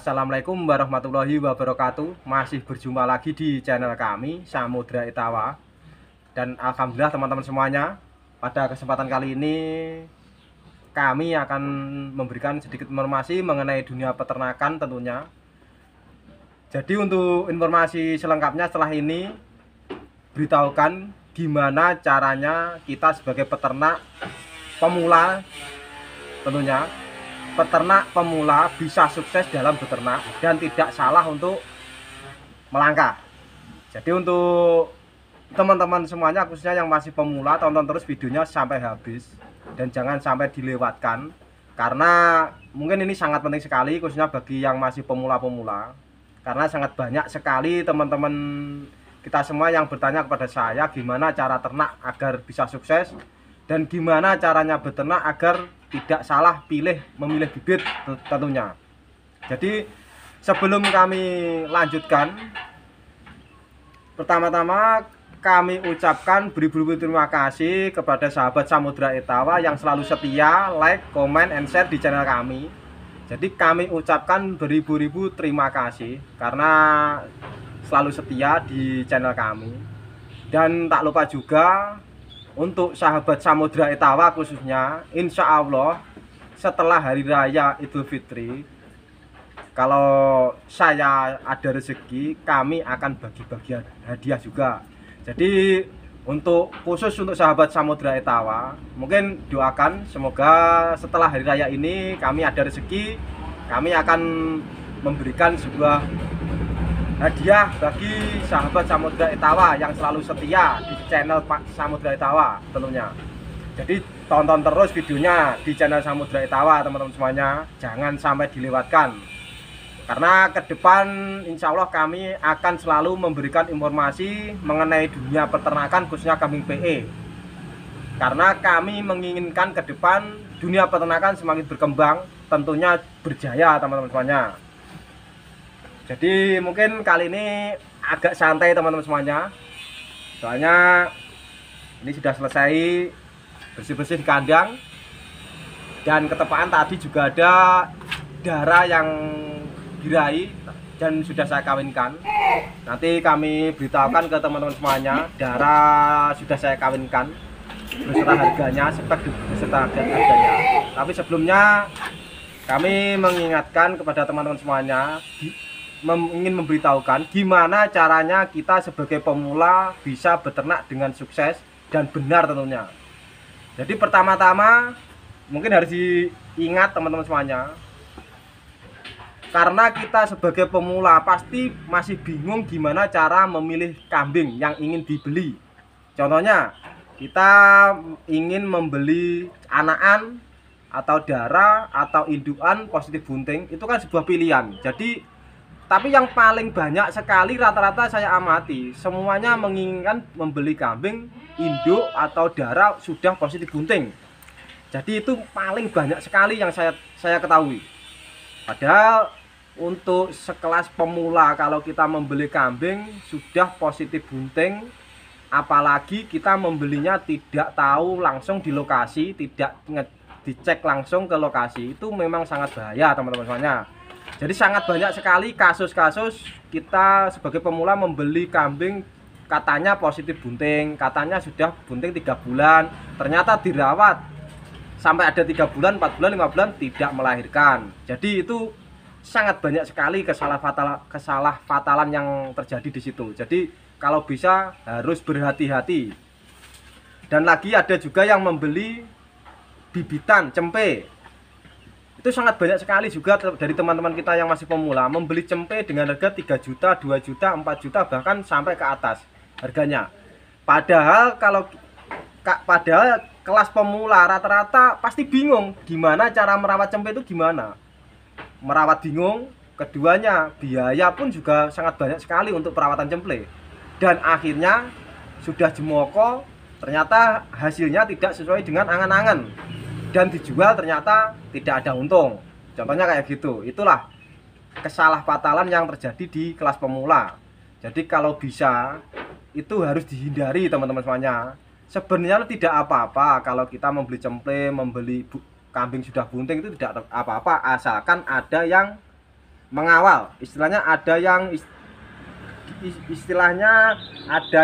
Assalamualaikum warahmatullahi wabarakatuh. Masih berjumpa lagi di channel kami Samudra Etawa. Dan alhamdulillah teman-teman semuanya, pada kesempatan kali ini kami akan memberikan sedikit informasi mengenai dunia peternakan tentunya. Jadi untuk informasi selengkapnya setelah ini, beritahukan gimana caranya kita sebagai peternak pemula tentunya. Peternak pemula bisa sukses dalam beternak dan tidak salah untuk melangkah. Jadi untuk teman-teman semuanya, khususnya yang masih pemula, tonton terus videonya sampai habis dan jangan sampai dilewatkan, karena mungkin ini sangat penting sekali khususnya bagi yang masih pemula-pemula, karena sangat banyak sekali teman-teman kita semua yang bertanya kepada saya gimana cara ternak agar bisa sukses dan gimana caranya beternak agar tidak salah memilih bibit tentunya. Jadi sebelum kami lanjutkan, pertama-tama kami ucapkan beribu-ribu terima kasih kepada sahabat Samudra Etawa yang selalu setia like, comment, and share di channel kami. Jadi kami ucapkan beribu-ribu terima kasih karena selalu setia di channel kami. Dan tak lupa juga untuk sahabat Samudra Etawa khususnya, insya Allah setelah Hari Raya Idul Fitri, kalau saya ada rezeki, kami akan bagi-bagi hadiah juga. Jadi khusus untuk sahabat Samudra Etawa, mungkin doakan semoga setelah Hari Raya ini kami ada rezeki, kami akan memberikan sebuah hadiah bagi sahabat Samudra Etawa yang selalu setia di channel Pak Samudra Etawa tentunya. Jadi tonton terus videonya di channel Samudra Etawa teman-teman semuanya, jangan sampai dilewatkan. Karena ke depan insya Allah kami akan selalu memberikan informasi mengenai dunia peternakan khususnya kambing PE. Karena kami menginginkan ke depan dunia peternakan semakin berkembang, tentunya berjaya teman-teman semuanya. Jadi mungkin kali ini agak santai teman-teman semuanya, soalnya ini sudah selesai bersih-bersih di kandang, dan ketepaan tadi juga ada darah yang diraih dan sudah saya kawinkan. Nanti kami beritahukan ke teman-teman semuanya, darah sudah saya kawinkan beserta harganya, beserta harganya. Tapi sebelumnya kami mengingatkan kepada teman-teman semuanya, ingin memberitahukan gimana caranya kita sebagai pemula bisa beternak dengan sukses dan benar tentunya. Jadi pertama-tama mungkin harus diingat teman-teman semuanya, karena kita sebagai pemula pasti masih bingung gimana cara memilih kambing yang ingin dibeli. Contohnya kita ingin membeli anakan atau darah atau indukan positif bunting, itu kan sebuah pilihan. Tapi yang paling banyak sekali rata-rata saya amati, semuanya menginginkan membeli kambing induk atau darah sudah positif bunting. Jadi itu paling banyak sekali yang saya ketahui. Padahal untuk sekelas pemula, kalau kita membeli kambing sudah positif bunting, apalagi kita membelinya tidak tahu langsung di lokasi, tidak dicek langsung ke lokasi, itu memang sangat bahaya teman-teman semuanya. Jadi sangat banyak sekali kasus-kasus kita sebagai pemula membeli kambing katanya positif bunting, katanya sudah bunting 3 bulan, ternyata dirawat sampai ada 3 bulan, 4 bulan, 5 bulan tidak melahirkan. Jadi itu sangat banyak sekali kesalahfatalan yang terjadi di situ. Jadi kalau bisa harus berhati-hati. Dan lagi ada juga yang membeli bibitan cempe. Itu sangat banyak sekali juga dari teman-teman kita yang masih pemula membeli cempe dengan harga 3 juta, 2 juta, 4 juta, bahkan sampai ke atas harganya. Padahal kelas pemula rata-rata pasti bingung gimana cara merawat cempe itu gimana. Merawat bingung, keduanya biaya pun juga sangat banyak sekali untuk perawatan cempe. Dan akhirnya sudah jemoko, ternyata hasilnya tidak sesuai dengan angan-angan. Dan dijual ternyata tidak ada untung. Contohnya kayak gitu. Itulah kesalahfatalan yang terjadi di kelas pemula. Jadi kalau bisa itu harus dihindari teman-teman semuanya. Sebenarnya tidak apa-apa kalau kita membeli cempe, membeli kambing sudah bunting, itu tidak apa-apa asalkan ada yang mengawal, istilahnya ada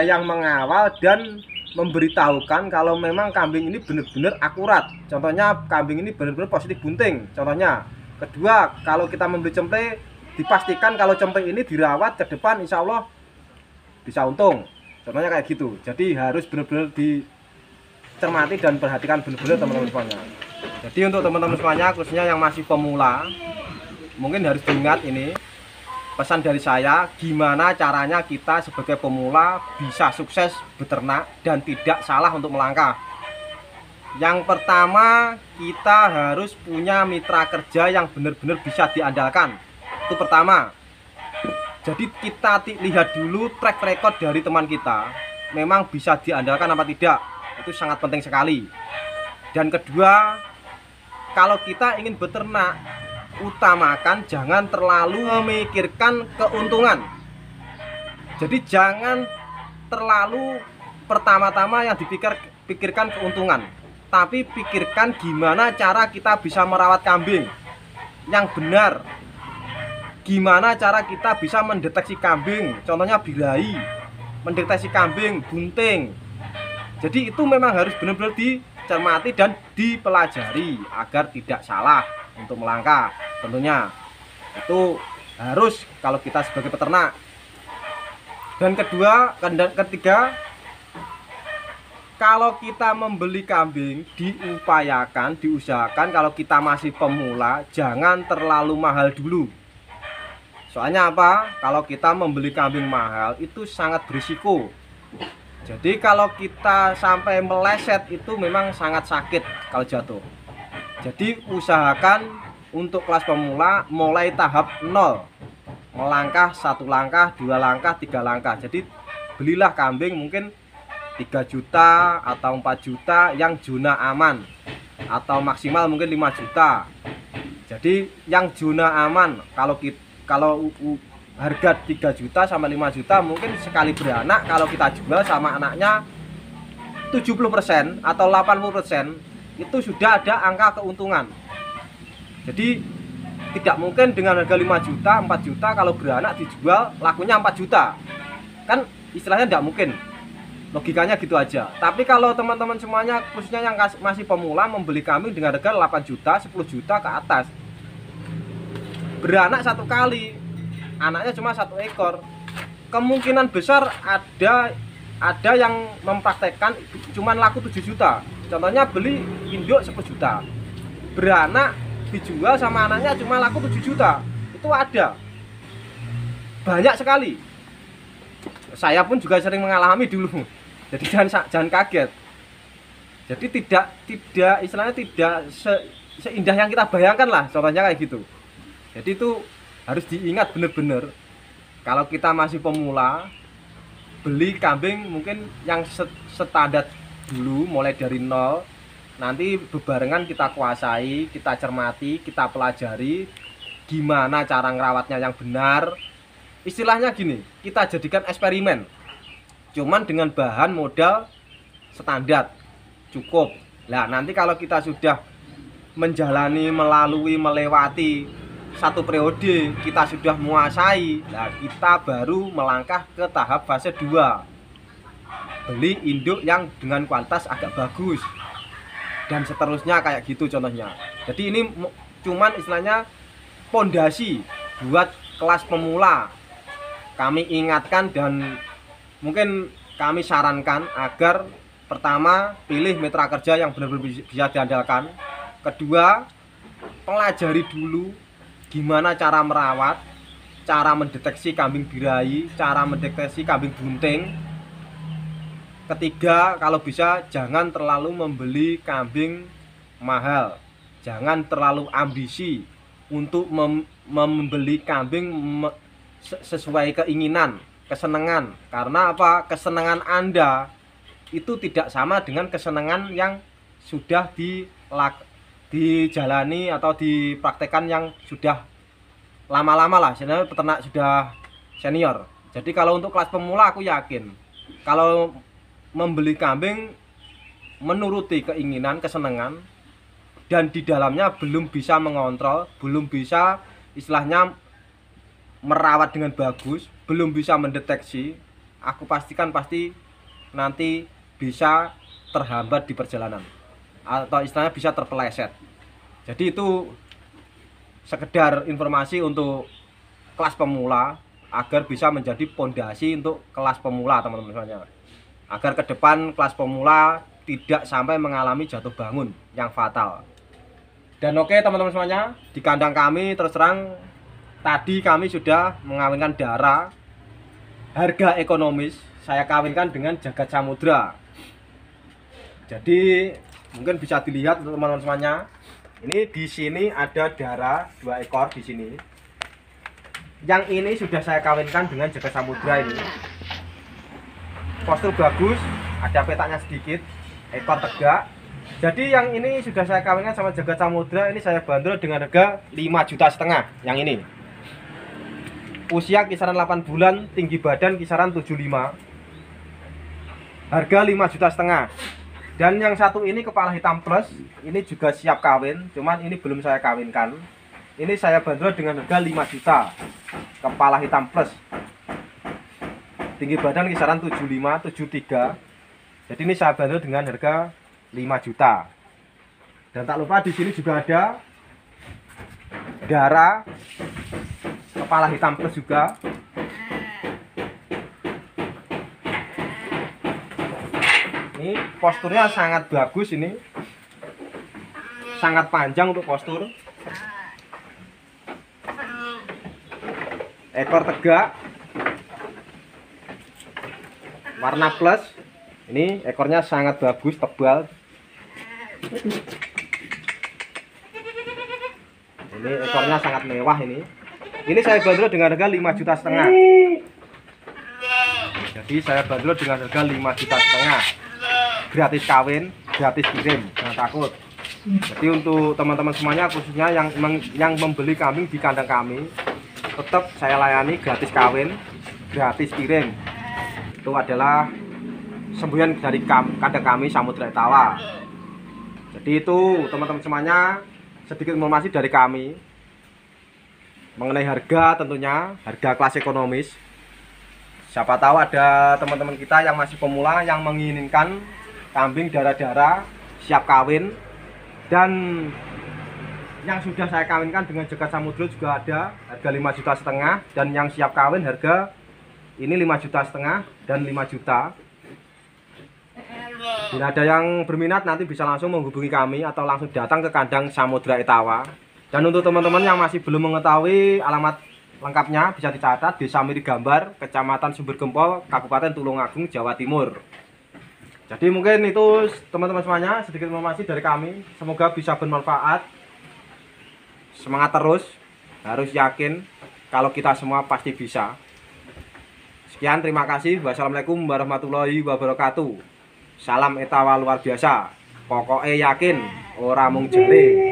yang mengawal dan memberitahukan kalau memang kambing ini benar-benar akurat. Contohnya kambing ini benar-benar positif bunting. Contohnya. Kedua, kalau kita membeli cempe, dipastikan kalau cempe ini dirawat ke depan insya Allah bisa untung. Contohnya kayak gitu. Jadi harus benar-benar dicermati dan perhatikan benar-benar teman-teman semuanya. Jadi untuk teman-teman semuanya, khususnya yang masih pemula, mungkin harus diingat ini pesan dari saya, gimana caranya kita sebagai pemula bisa sukses beternak dan tidak salah untuk melangkah. Yang pertama, kita harus punya mitra kerja yang benar-benar bisa diandalkan. Itu pertama. Jadi kita lihat dulu track record dari teman kita, memang bisa diandalkan apa tidak. Itu sangat penting sekali. Dan kedua, kalau kita ingin beternak, utamakan jangan terlalu memikirkan keuntungan. Jadi jangan terlalu pertama-tama yang dipikirkan keuntungan, tapi pikirkan gimana cara kita bisa merawat kambing yang benar, gimana cara kita bisa mendeteksi kambing, contohnya birahi, mendeteksi kambing bunting. Jadi itu memang harus benar-benar dicermati dan dipelajari agar tidak salah untuk melangkah. Tentunya itu harus kalau kita sebagai peternak. Dan ketiga, kalau kita membeli kambing, diusahakan kalau kita masih pemula jangan terlalu mahal dulu. Soalnya apa? Kalau kita membeli kambing mahal itu sangat berisiko. Jadi kalau kita sampai meleset itu memang sangat sakit kalau jatuh. Jadi usahakan untuk kelas pemula mulai tahap 0, melangkah 1 langkah, 2 langkah, 3 langkah. Jadi belilah kambing mungkin 3 juta atau 4 juta yang zona aman, atau maksimal mungkin 5 juta. Jadi yang zona aman, kalau harga 3 juta sampai 5 juta, mungkin sekali beranak kalau kita jual sama anaknya 70% atau 80% itu sudah ada angka keuntungan. Jadi tidak mungkin dengan harga 5 juta, 4 juta kalau beranak dijual lakunya 4 juta. Kan istilahnya tidak mungkin. Logikanya gitu aja. Tapi kalau teman-teman semuanya, khususnya yang masih pemula, membeli kambing dengan harga 8 juta, 10 juta ke atas, beranak 1 kali, anaknya cuma 1 ekor, kemungkinan besar ada yang mempraktekkan cuma laku 7 juta. Contohnya beli induk 10 juta, beranak dijual sama anaknya cuma laku 7 juta. Itu ada banyak sekali. Saya pun juga sering mengalami dulu. Jadi jangan kaget. Jadi tidak istilahnya tidak seindah yang kita bayangkan lah, contohnya kayak gitu. Jadi itu harus diingat benar-benar. Kalau kita masih pemula, beli kambing mungkin yang standar dulu, mulai dari 0. Nanti bebarengan kita kuasai, kita cermati, kita pelajari gimana cara ngerawatnya yang benar. Istilahnya gini, kita jadikan eksperimen, cuman dengan bahan modal standar cukup. Nah nanti kalau kita sudah melewati 1 periode, kita sudah menguasai, nah kita baru melangkah ke tahap fase 2, beli induk yang dengan kualitas agak bagus, dan seterusnya kayak gitu contohnya. Jadi ini cuman istilahnya pondasi buat kelas pemula. Kami ingatkan dan mungkin kami sarankan agar pertama, pilih mitra kerja yang benar-benar bisa diandalkan. Kedua, pelajari dulu gimana cara merawat, cara mendeteksi kambing birahi, cara mendeteksi kambing bunting. Ketiga, kalau bisa jangan terlalu membeli kambing mahal. Jangan terlalu ambisi untuk membeli kambing sesuai keinginan, kesenangan. Karena apa? Kesenangan Anda itu tidak sama dengan kesenangan yang sudah dijalani atau dipraktekkan yang sudah lama-lama lah, sebenarnya peternak sudah senior. Jadi kalau untuk kelas pemula aku yakin kalau membeli kambing menuruti keinginan, kesenangan, dan di dalamnya belum bisa mengontrol, belum bisa istilahnya merawat dengan bagus, belum bisa mendeteksi, aku pastikan pasti nanti bisa terhambat di perjalanan atau istilahnya bisa terpeleset. Jadi itu sekedar informasi untuk kelas pemula agar bisa menjadi pondasi untuk kelas pemula teman-teman semuanya. Agar ke depan kelas pemula tidak sampai mengalami jatuh bangun yang fatal. Dan oke teman-teman semuanya, di kandang kami terus terang tadi kami sudah mengawinkan Dara harga ekonomis, saya kawinkan dengan Jagat Samudra. Jadi mungkin bisa dilihat untuk teman-teman semuanya. Ini di sini ada Dara 2 ekor di sini. Yang ini sudah saya kawinkan dengan Jagat Samudra ini. Postur bagus, ada petaknya sedikit, ekor tegak. Jadi yang ini sudah saya kawinkan sama Jagat Samudra, ini saya bandrol dengan harga 5,5 juta yang ini. Usia kisaran 8 bulan, tinggi badan kisaran 75. Harga 5,5 juta. Dan yang satu ini kepala hitam plus, ini juga siap kawin, cuman ini belum saya kawinkan. Ini saya bandrol dengan harga 5 juta. Kepala hitam plus. Tinggi badan kisaran 75, 73. Jadi ini saya bandrol dengan harga 5 juta. Dan tak lupa di sini juga ada Dara kepala hitam plus juga. Ini posturnya sangat bagus, ini sangat panjang untuk postur. Ekor tegak, warna plus. Ini ekornya sangat bagus, tebal. Ini ekornya sangat mewah ini. Ini saya bandrol dengan harga 5,5 juta. Jadi saya bandrol dengan harga 5,5 juta. Gratis kawin, gratis kirim, jangan takut. Jadi untuk teman-teman semuanya, khususnya yang membeli kambing di kandang kami, tetap saya layani gratis kawin, gratis kirim. Itu adalah semboyan dari kandang kami Samudra Etawa. Jadi itu teman-teman semuanya, sedikit informasi dari kami mengenai harga, tentunya harga kelas ekonomis. Siapa tahu ada teman-teman kita yang masih pemula yang menginginkan kambing darah-darah siap kawin, dan yang sudah saya kawinkan dengan Jagat Samudra juga ada harga 5,5 juta, dan yang siap kawin harga ini 5,5 juta dan 5 juta. Bila ada yang berminat nanti bisa langsung menghubungi kami atau langsung datang ke kandang Samudra Etawa. Dan untuk teman-teman yang masih belum mengetahui alamat lengkapnya, bisa dicatat Desa Mirigambar, Kecamatan Sumbergempol, Kabupaten Tulungagung, Jawa Timur. Jadi mungkin itu teman-teman semuanya, sedikit informasi dari kami. Semoga bisa bermanfaat. Semangat terus, harus yakin kalau kita semua pasti bisa. Sekian, terima kasih. Wassalamualaikum warahmatullahi wabarakatuh. Salam Etawa luar biasa. Pokoknya yakin, ora mung jare.